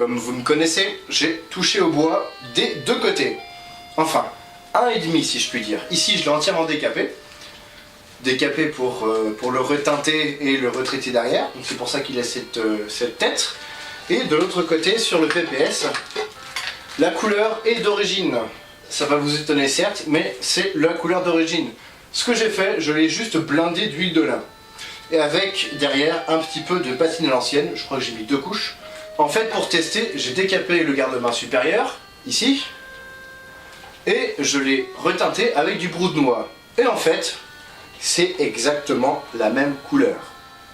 comme vous me connaissez, j'ai touché au bois des deux côtés. Enfin, 1,5 si je puis dire. Ici je l'ai entièrement décapé. Décapé pour le reteinter et le retraiter derrière. Donc c'est pour ça qu'il a cette tête. Et de l'autre côté, sur le PPS, la couleur est d'origine. Ça va vous étonner certes, mais c'est la couleur d'origine. Ce que j'ai fait, je l'ai juste blindé d'huile de lin. Et avec derrière un petit peu de patine à l'ancienne, je crois que j'ai mis 2 couches. En fait, pour tester, j'ai décapé le garde-main supérieur, ici, et je l'ai reteinté avec du brou de noix. Et en fait, c'est exactement la même couleur.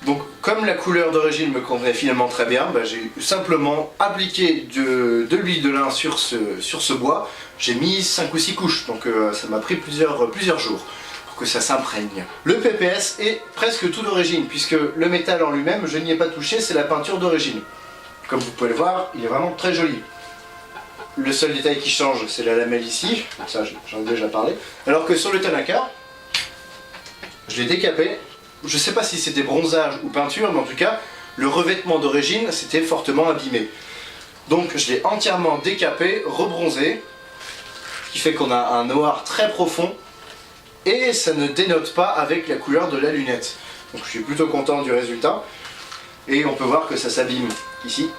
Donc, comme la couleur d'origine me convenait finalement très bien, bah, j'ai simplement appliqué de l'huile de lin sur ce bois. J'ai mis 5 ou 6 couches, donc ça m'a pris plusieurs jours que ça s'imprègne. Le PPS est presque tout d'origine, puisque le métal en lui-même, je n'y ai pas touché, c'est la peinture d'origine. Comme vous pouvez le voir, il est vraiment très joli. Le seul détail qui change, c'est la lamelle ici, ça j'en ai déjà parlé. Alors que sur le Tanaka, je l'ai décapé, je ne sais pas si c'était bronzage ou peinture, mais en tout cas, le revêtement d'origine s'était fortement abîmé. Donc je l'ai entièrement décapé, rebronzé, ce qui fait qu'on a un noir très profond, et ça ne dénote pas avec la couleur de la lunette. Donc je suis plutôt content du résultat. Et on peut voir que ça s'abîme ici.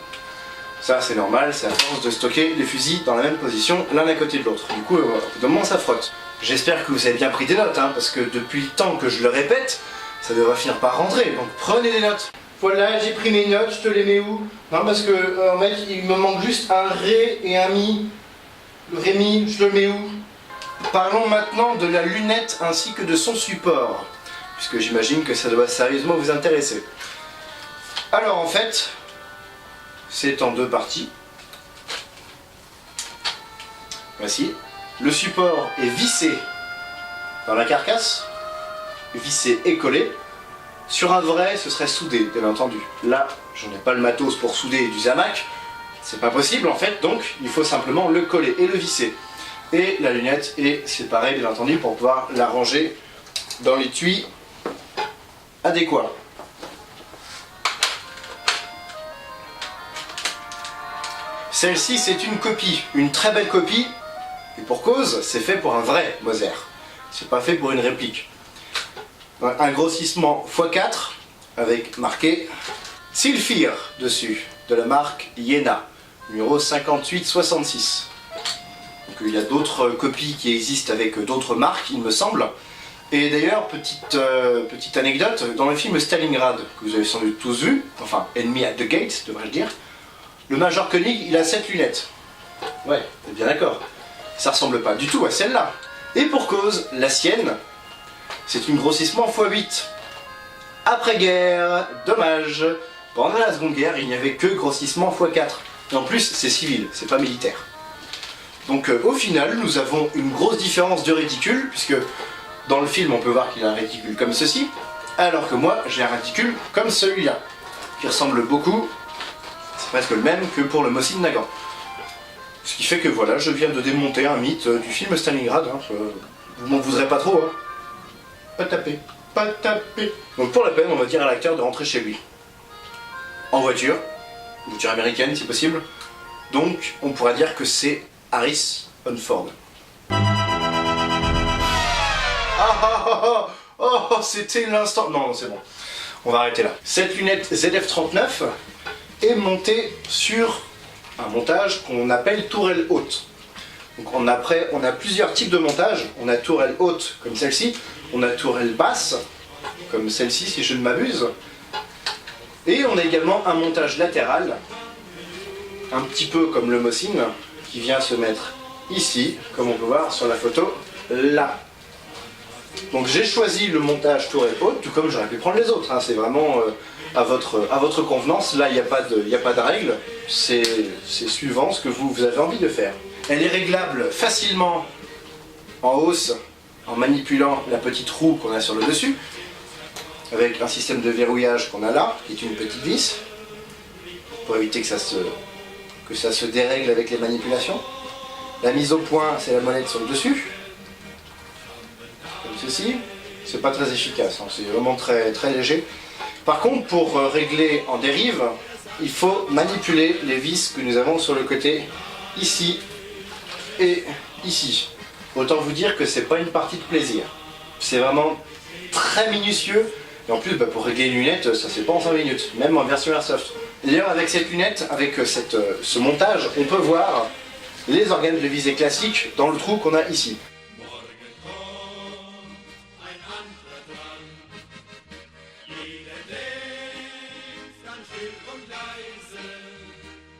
Ça c'est normal, c'est à force de stocker les fusils dans la même position l'un à côté de l'autre. Du coup, au bout d'un moment ça frotte. J'espère que vous avez bien pris des notes, hein, parce que depuis le temps que je le répète, ça devrait finir par rentrer. Donc prenez des notes. Voilà, j'ai pris mes notes, je te les mets où? Non, parce que en fait, il me manque juste un Ré et un Mi. Le Ré Mi, je le mets où? Parlons maintenant de la lunette ainsi que de son support, puisque j'imagine que ça doit sérieusement vous intéresser. Alors en fait, c'est en 2 parties. Voici. Le support est vissé dans la carcasse, vissé et collé. Sur un vrai, ce serait soudé, bien entendu. Là, j'en ai pas le matos pour souder du Zamac, c'est pas possible en fait, donc il faut simplement le coller et le visser. Et la lunette est séparée bien entendu pour pouvoir la ranger dans l'étui adéquat. Celle-ci c'est une copie, une très belle copie, et pour cause, c'est fait pour un vrai Moser. C'est pas fait pour une réplique. Un grossissement x4 avec marqué Sylphir dessus, de la marque Iena, numéro 5866. Donc, il y a d'autres copies qui existent avec d'autres marques, il me semble. Et d'ailleurs, petite anecdote, dans le film Stalingrad, que vous avez sans doute tous vu, enfin Enemy at the Gates, devrais-je dire, le Major Koenig, il a cette lunette. Ouais, t'es bien d'accord. Ça ressemble pas du tout à celle-là. Et pour cause, la sienne, c'est une grossissement x8. Après-guerre, dommage. Pendant la Seconde Guerre, il n'y avait que grossissement x4. Et en plus, c'est civil, c'est pas militaire. Donc au final, nous avons une grosse différence de réticule, puisque dans le film, on peut voir qu'il a un réticule comme ceci, alors que moi, j'ai un réticule comme celui-là, qui ressemble beaucoup, c'est presque le même que pour le Mosin Nagant. Ce qui fait que voilà, je viens de démonter un mythe du film Stalingrad, hein, vous m'en voudrez pas trop, hein. Pas taper, pas taper. Donc pour la peine, on va dire à l'acteur de rentrer chez lui. En voiture américaine si possible, donc on pourra dire que c'est Harrison Ford. C'était l'instant... Non, c'est bon. On va arrêter là. Cette lunette ZF-39 est montée sur un montage qu'on appelle tourelle haute. Donc on a plusieurs types de montage. On a tourelle haute comme celle-ci. On a tourelle basse comme celle-ci si je ne m'abuse. Et on a également un montage latéral, un petit peu comme le Mosin, qui vient se mettre ici, comme on peut voir sur la photo, là. Donc j'ai choisi le montage tourelle haute, tout comme j'aurais pu prendre les autres, hein. C'est vraiment à votre convenance. Là, il n'y a pas de règle, c'est suivant ce que vous avez envie de faire. Elle est réglable facilement en hausse, en manipulant la petite roue qu'on a sur le dessus, avec un système de verrouillage qu'on a là, qui est une petite vis, pour éviter que ça se dérègle avec les manipulations. La mise au point, c'est la molette sur le dessus, comme ceci. C'est pas très efficace, hein. C'est vraiment très léger. Par contre, pour régler en dérive, il faut manipuler les vis que nous avons sur le côté, ici et ici. Autant vous dire que c'est pas une partie de plaisir. C'est vraiment très minutieux. Et en plus, pour régler une lunette, ça c'est pas en 5 minutes, même en version Airsoft. D'ailleurs, avec cette lunette, avec ce montage, on peut voir les organes de visée classiques dans le trou qu'on a ici.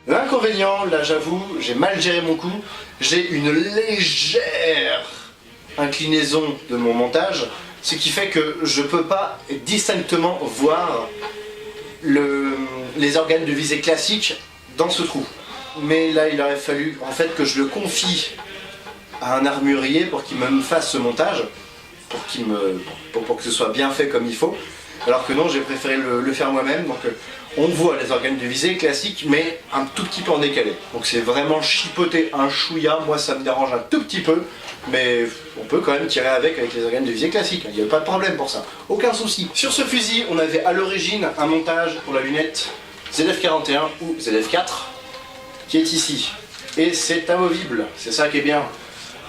L'inconvénient, là j'avoue, j'ai mal géré mon coup, j'ai une légère inclinaison de mon montage, ce qui fait que je peux pas distinctement voir les organes de visée classiques dans ce trou. Mais là il aurait fallu en fait que je le confie à un armurier pour qu'il me fasse ce montage, pour que ce soit bien fait comme il faut. Alors que non, j'ai préféré le faire moi-même, donc on voit les organes de visée classiques, mais un tout petit peu en décalé. Donc c'est vraiment chipoter un chouïa, moi ça me dérange un tout petit peu, mais on peut quand même tirer avec les organes de visée classiques, il n'y a pas de problème pour ça, aucun souci. Sur ce fusil, on avait à l'origine un montage pour la lunette ZF41 ou ZF4, qui est ici. Et c'est amovible, c'est ça qui est bien.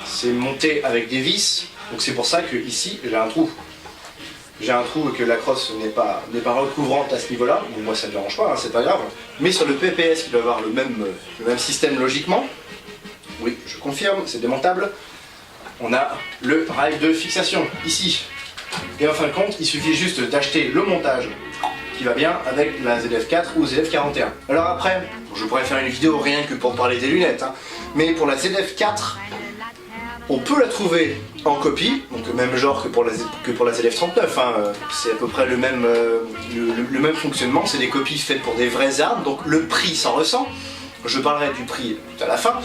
C'est monté avec des vis, donc c'est pour ça que ici j'ai un trou. J'ai un trou et que la crosse n'est pas recouvrante à ce niveau-là, bon, moi ça ne me dérange pas, hein, c'est pas grave. Mais sur le PPS qui doit avoir le même système logiquement, oui je confirme, c'est démontable, on a le rail de fixation ici. Et en fin de compte, il suffit juste d'acheter le montage qui va bien avec la ZF4 ou ZF41. Alors après, je pourrais faire une vidéo rien que pour parler des lunettes, hein, mais pour la ZF4, on peut la trouver en copie, donc le même genre que pour la ZF39, hein. C'est à peu près le même fonctionnement, c'est des copies faites pour des vraies armes, donc le prix s'en ressent, je parlerai du prix tout à la fin.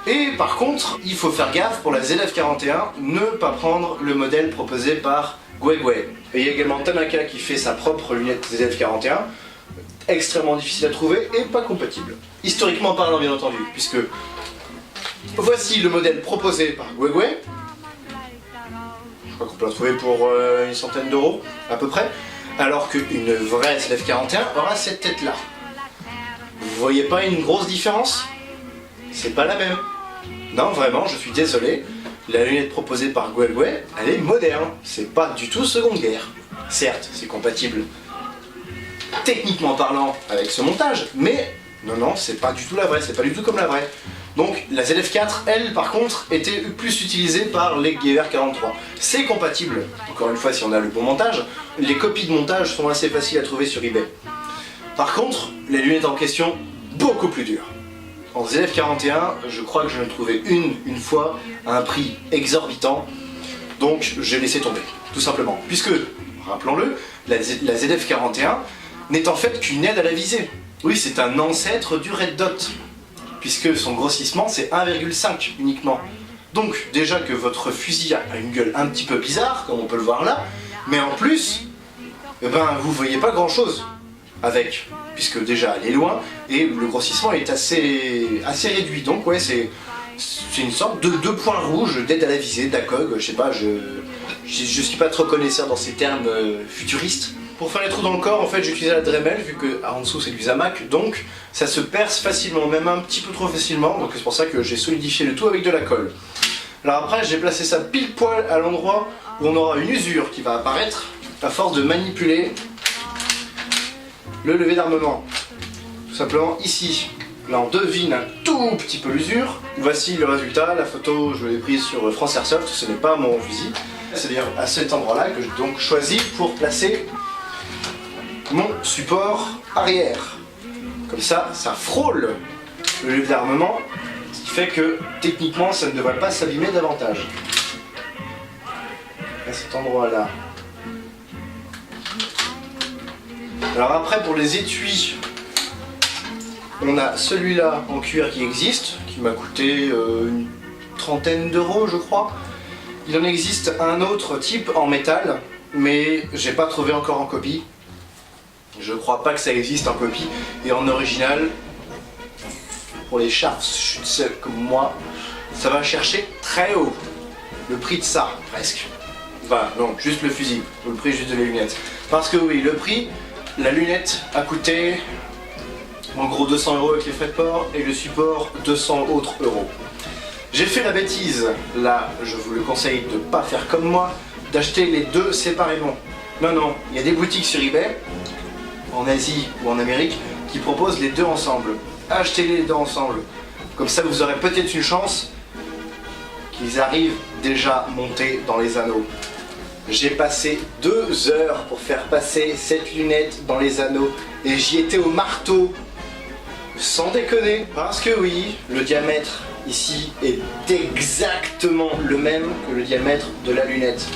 Et par contre, il faut faire gaffe pour la ZF41, ne pas prendre le modèle proposé par Guegui. Et il y a également Tanaka qui fait sa propre lunette ZF41, extrêmement difficile à trouver et pas compatible. Historiquement parlant bien entendu, puisque voici le modèle proposé par Guegui. Je crois qu'on peut la trouver pour une centaine d'euros à peu près, alors qu'une vraie ZF41 aura cette tête là. Vous voyez pas une grosse différence? C'est pas la même. Non vraiment, je suis désolé, la lunette proposée par Guegui, elle est moderne, c'est pas du tout seconde guerre. Certes, c'est compatible techniquement parlant avec ce montage, mais non, c'est pas du tout la vraie, c'est pas du tout comme la vraie. Donc la ZF4, elle par contre, était plus utilisée par les Gewehr 43. C'est compatible, encore une fois si on a le bon montage. Les copies de montage sont assez faciles à trouver sur eBay. Par contre, les lunettes en question, beaucoup plus dures. En ZF41, je crois que je l'ai trouvé une fois à un prix exorbitant, donc j'ai laissé tomber, tout simplement. Puisque, rappelons-le, la ZF41 n'est en fait qu'une aide à la visée. Oui, c'est un ancêtre du Red Dot, puisque son grossissement c'est 1,5 uniquement. Donc déjà que votre fusil a une gueule un petit peu bizarre, comme on peut le voir là, mais en plus, vous voyez pas grand chose avec, puisque déjà elle est loin, et le grossissement est assez réduit, donc ouais c'est une sorte de 2 points rouges d'aide à la visée, d'ACOG, je sais pas, je suis pas trop connaisseur dans ces termes futuristes. Pour faire les trous dans le corps, en fait, j'utilisais la Dremel, vu que en dessous c'est du Zamac, donc ça se perce facilement, même un petit peu trop facilement, donc c'est pour ça que j'ai solidifié le tout avec de la colle. Alors après, j'ai placé ça pile poil à l'endroit où on aura une usure qui va apparaître à force de manipuler le lever d'armement. Tout simplement ici. Là on devine un tout petit peu l'usure. Voici le résultat, la photo je l'ai prise sur France Airsoft, ce n'est pas mon fusil. C'est-à-dire à cet endroit-là que j'ai donc choisi pour placer mon support arrière. Comme ça, ça frôle le lever d'armement, ce qui fait que techniquement ça ne devrait pas s'abîmer davantage. À cet endroit-là. Alors après pour les étuis, on a celui-là en cuir qui existe, qui m'a coûté une trentaine d'euros je crois. Il en existe un autre type en métal, mais j'ai pas trouvé encore en copie. Je crois pas que ça existe en copie. Et en original, pour les Scharfschütze comme moi, ça va chercher très haut. Le prix de ça, presque. Enfin non, juste le fusil, ou le prix juste de la lunette. Parce que oui, le prix, la lunette a coûté En gros 200 € avec les frais de port et le support 200 autres euros. J'ai fait la bêtise, là je vous le conseille de ne pas faire comme moi, d'acheter les deux séparément. Non, non, il y a des boutiques sur eBay, en Asie ou en Amérique, qui proposent les deux ensemble. Achetez-les deux ensemble. Comme ça vous aurez peut-être une chance qu'ils arrivent déjà montés dans les anneaux. J'ai passé 2 heures pour faire passer cette lunette dans les anneaux et j'y étais au marteau, sans déconner. Parce que oui, le diamètre ici est exactement le même que le diamètre de la lunette.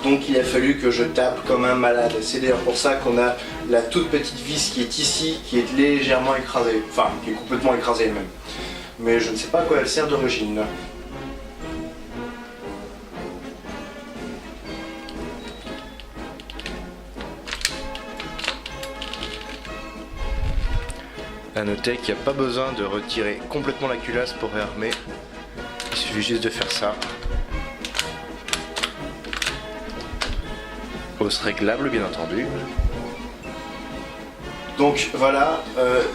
Donc il a fallu que je tape comme un malade. C'est d'ailleurs pour ça qu'on a la toute petite vis qui est ici, qui est légèrement écrasée. Enfin, qui est complètement écrasée elle-même. Mais je ne sais pas à quoi elle sert d'origine. A noter qu'il n'y a pas besoin de retirer complètement la culasse pour réarmer. Il suffit juste de faire ça. Hausse réglable bien entendu. Donc voilà,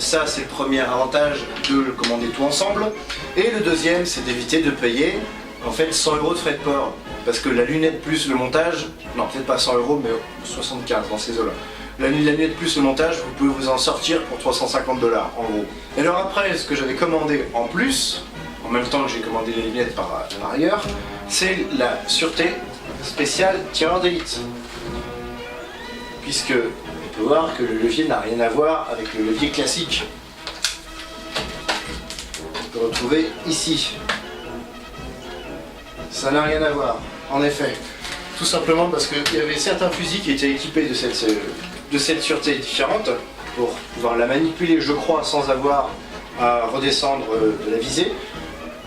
ça c'est le premier avantage de le commander tout ensemble. Et le deuxième c'est d'éviter de payer en fait 100 € de frais de port. Parce que la lunette plus le montage, non peut-être pas 100 € mais 75 dans ces eaux-là. La lunette plus le montage, vous pouvez vous en sortir pour 350 $ en gros. Et alors après, ce que j'avais commandé en plus, en même temps que j'ai commandé les lunettes par ailleurs, c'est la sûreté spéciale tireur d'élite. Puisque on peut voir que le levier n'a rien à voir avec le levier classique. On peut retrouver ici. Ça n'a rien à voir, en effet. Tout simplement parce qu'il y avait certains fusils qui étaient équipés de cette sûreté différente pour pouvoir la manipuler, je crois, sans avoir à redescendre de la visée.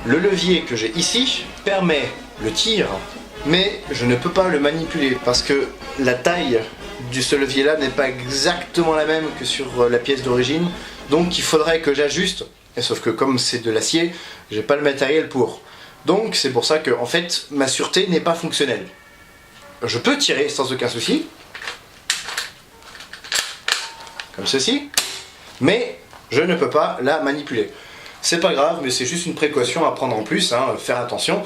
Le levier que j'ai ici permet le tir, mais je ne peux pas le manipuler parce que la taille de ce levier là n'est pas exactement la même que sur la pièce d'origine, donc il faudrait que j'ajuste, et sauf que comme c'est de l'acier, j'ai pas le matériel pour. Donc c'est pour ça que en fait ma sûreté n'est pas fonctionnelle. Je peux tirer sans aucun souci, comme ceci, mais je ne peux pas la manipuler. C'est pas grave, mais c'est juste une précaution à prendre en plus, hein, faire attention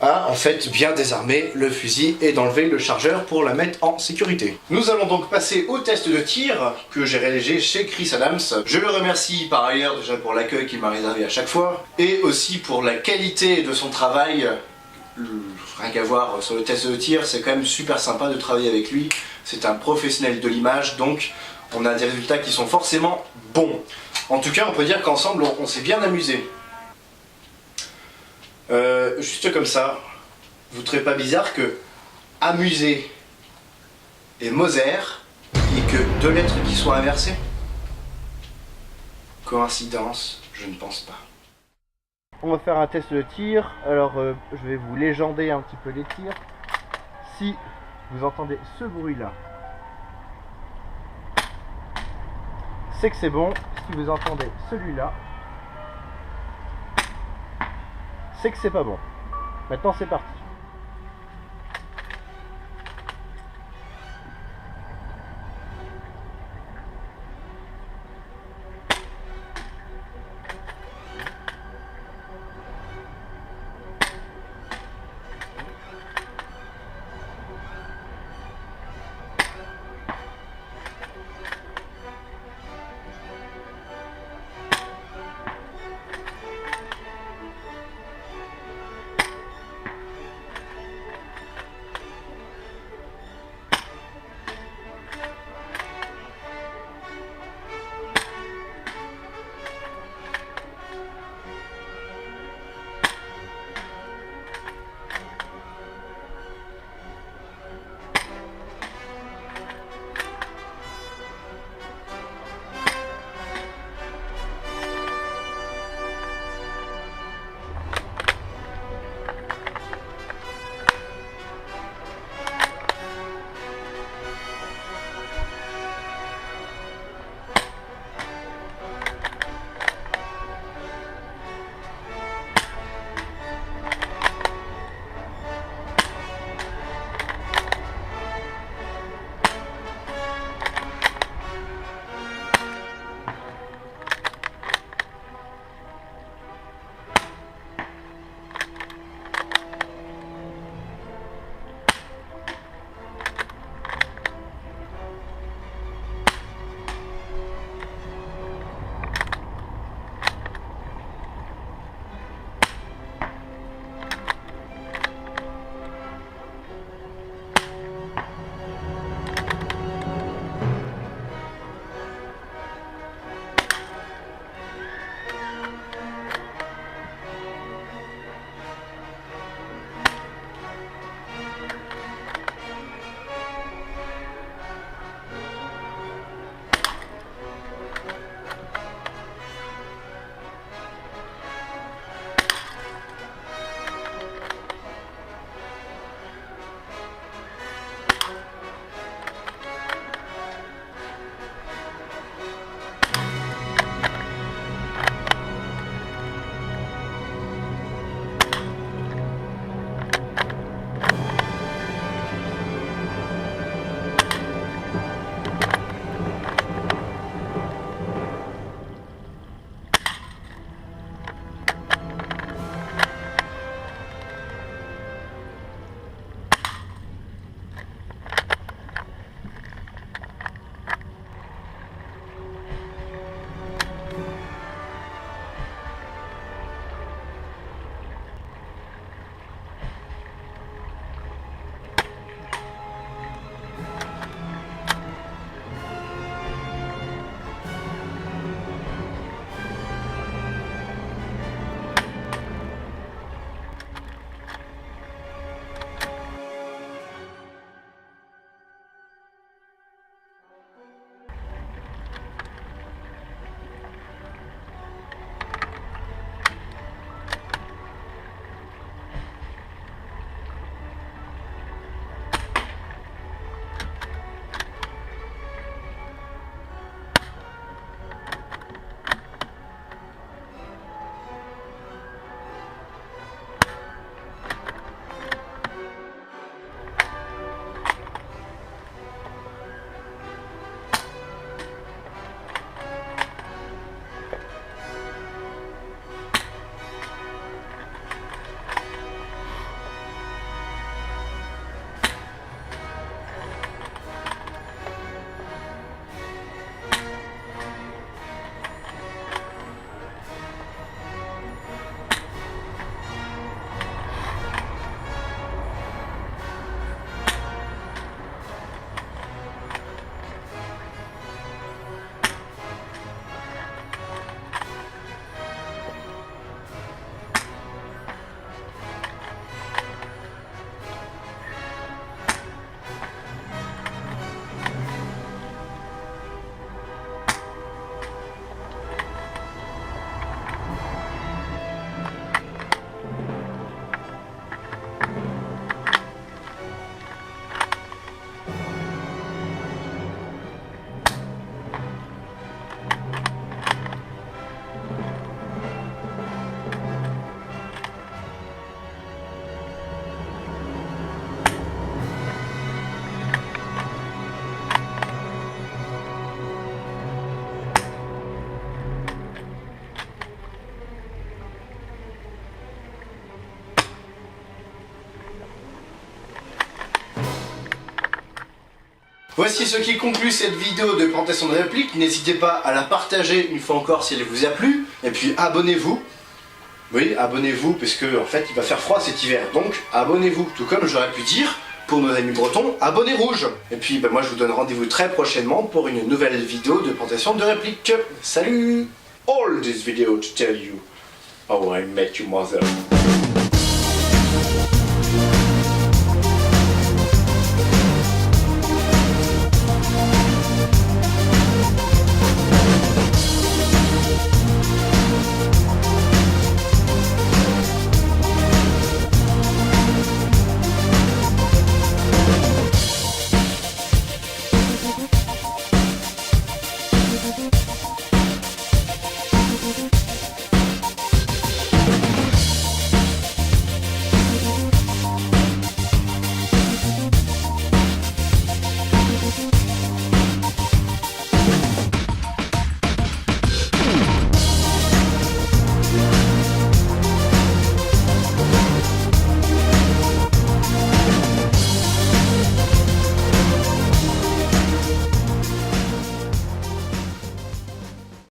à en fait bien désarmer le fusil et d'enlever le chargeur pour la mettre en sécurité. Nous allons donc passer au test de tir que j'ai réalisé chez Chris Adams. Je le remercie par ailleurs déjà pour l'accueil qu'il m'a réservé à chaque fois et aussi pour la qualité de son travail. Rien qu'à voir sur le test de tir, c'est quand même super sympa de travailler avec lui. C'est un professionnel de l'image, donc on a des résultats qui sont forcément bons. En tout cas, on peut dire qu'ensemble, on s'est bien amusé. Juste comme ça, vous ne trouvez pas bizarre que amusé et Moser, et que deux lettres qui soient inversées? Coïncidence? Je ne pense pas. On va faire un test de tir. Alors, je vais vous légender un petit peu les tirs. Si vous entendez ce bruit-là, c'est que c'est bon. Si vous entendez celui-là, c'est que c'est pas bon. Maintenant c'est parti. Voici ce qui conclut cette vidéo de plantation de réplique. N'hésitez pas à la partager une fois encore si elle vous a plu. Et puis abonnez-vous. Oui, abonnez-vous parce que en fait il va faire froid cet hiver. Donc abonnez-vous. Tout comme j'aurais pu dire pour nos amis bretons, abonnez rouge. Et puis moi je vous donne rendez-vous très prochainement pour une nouvelle vidéo de plantation de réplique. Salut! All this video to tell you how I met your mother.